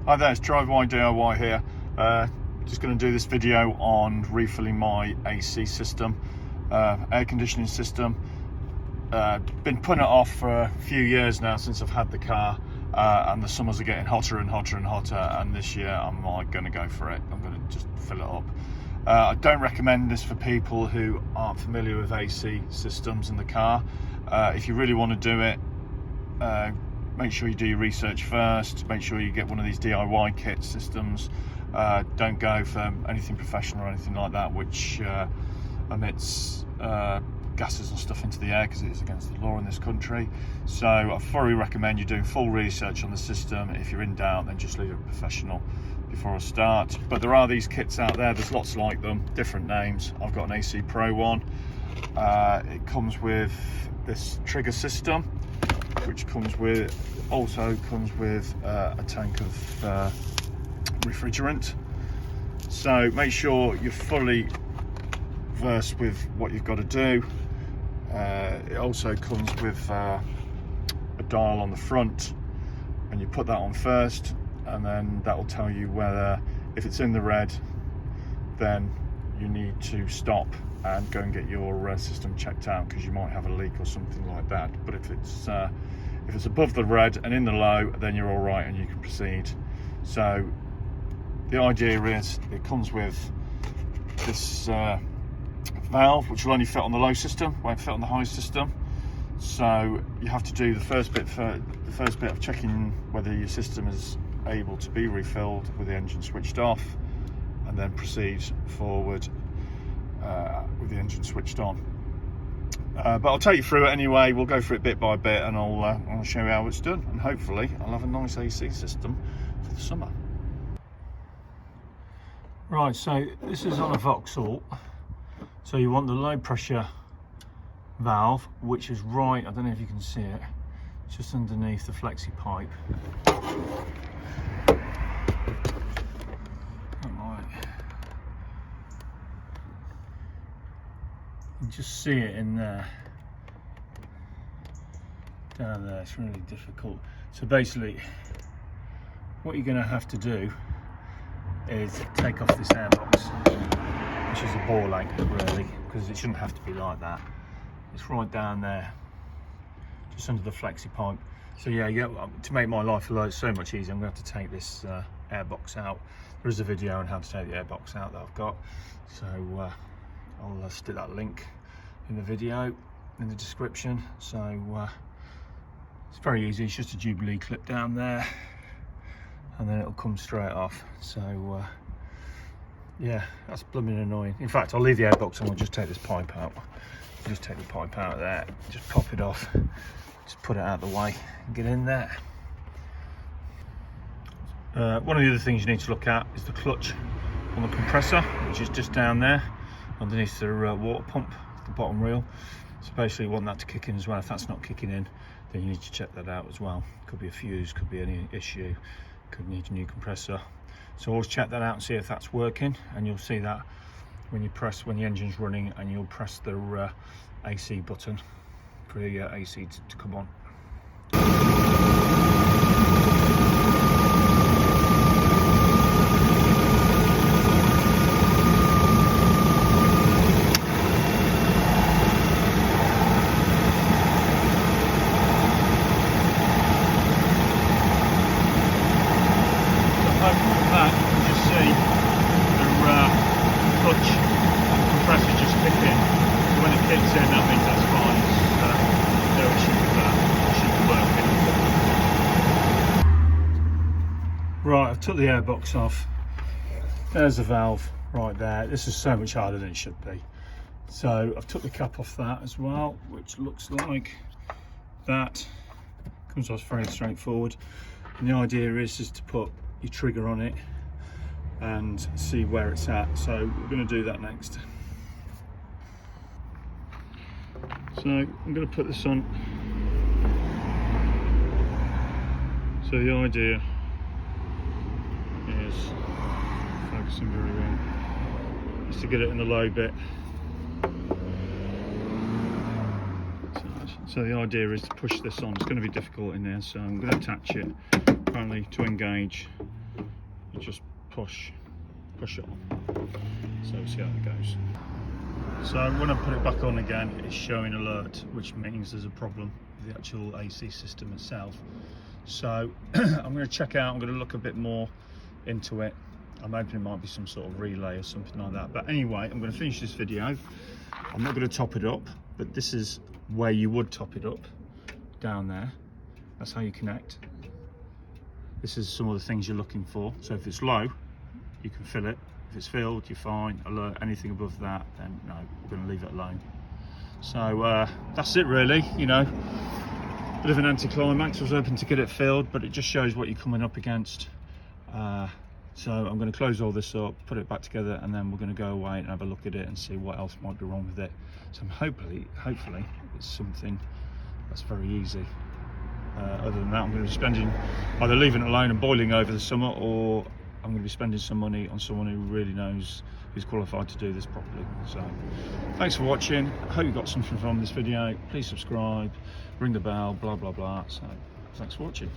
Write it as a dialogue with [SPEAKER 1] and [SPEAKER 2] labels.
[SPEAKER 1] Hi there, it's DriveY DIY here. Just going to do this video on refilling my AC system, air conditioning system. Been putting it off for a few years now since I've had the car, and the summers are getting hotter and hotter and hotter, and this year I'm like going to go for it. I'm going to just fill it up. I don't recommend this for people who aren't familiar with AC systems in the car. If you really want to do it, make sure you do your research first. Make sure you get one of these DIY kit systems. Don't go for anything professional or anything like that which emits gases or stuff into the air, because it is against the law in this country. So I thoroughly recommend you doing full research on the system. If you're in doubt, then just leave it professional before I start. But there are these kits out there, there's lots like them, different names. I've got an AC Pro one. It comes with this trigger system, which also comes with a tank of refrigerant. So make sure you're fully versed with what you've got to do. It also comes with a dial on the front, and you put that on first, and then that will tell you whether, if it's in the red, then you need to stop and go and get your system checked out, because you might have a leak or something like that. But if it's above the red and in the low, then you're all right and you can proceed. So the idea is it comes with this valve, which will only fit on the low system, won't fit on the high system. So you have to do the first bit of checking whether your system is able to be refilled with the engine switched off, and then proceed forward with the engine switched on. But I'll take you through it anyway. We'll go through it bit by bit, and I'll show you how it's done, and hopefully I'll have a nice AC system for the summer. Right, so this is on a Vauxhall. So you want the low pressure valve, which is right, I don't know if you can see it, just underneath the flexi pipe. You can just see it in there, down there. It's really difficult. So basically what you're going to have to do is take off this airbox, which is a ball ache really, because it shouldn't have to be like that. It's right down there, just under the flexi pipe. So yeah, to make my life so much easier, I'm going to have to take this airbox out. There is a video on how to take the airbox out that I've got, so I'll stick that link in the video in the description. So it's very easy. It's just a Jubilee clip down there, and then it'll come straight off. So yeah, that's blooming annoying. In fact, I'll leave the airbox and we'll just take this pipe out. Just take the pipe out of there, just pop it off, just put it out of the way and get in there. One of the other things you need to look at is the clutch on the compressor, which is just down there underneath the water pump, the bottom reel. So basically you want that to kick in as well. If that's not kicking in, then you need to check that out as well. Could be a fuse, could be any issue, could need a new compressor. So always check that out and see if that's working, and you'll see that when the engine's running, and you'll press the AC button for the AC to come on. Right, I've took the airbox off. There's the valve right there. This is so much harder than it should be. So I've took the cap off that as well, which looks like that. Comes off very straightforward. And the idea is to put your trigger on it and see where it's at. So we're going to do that next. So I'm going to put this on. So the idea is, focusing very well, is to get it in the low bit. So the idea is to push this on. It's going to be difficult in there, so I'm going to attach it apparently to engage just push it on. So we'll see how it goes. So when I put it back on again, it's showing alert, which means there's a problem with the actual AC system itself. So I'm going to check out, I'm going to look a bit more into it. I'm hoping it might be some sort of relay or something like that. But anyway, I'm going to finish this video. I'm not going to top it up, but this is where you would top it up, down there. That's how you connect. This is some of the things you're looking for. So if it's low, you can fill it. If it's filled, you're fine. Alert, anything above that, then no, we're going to leave it alone. So that's it really, you know. Bit of an anticlimax. I was hoping to get it filled, but it just shows what you're coming up against. So I'm going to close all this up, put it back together, and then we're going to go away and have a look at it and see what else might be wrong with it. So hopefully it's something that's very easy. Other than that, I'm going to be spending, either leaving it alone and boiling over the summer, or I'm going to be spending some money on someone who really knows, who's qualified to do this properly. So thanks for watching. I hope you got something from this video. Please subscribe, ring the bell, blah blah blah. So thanks for watching.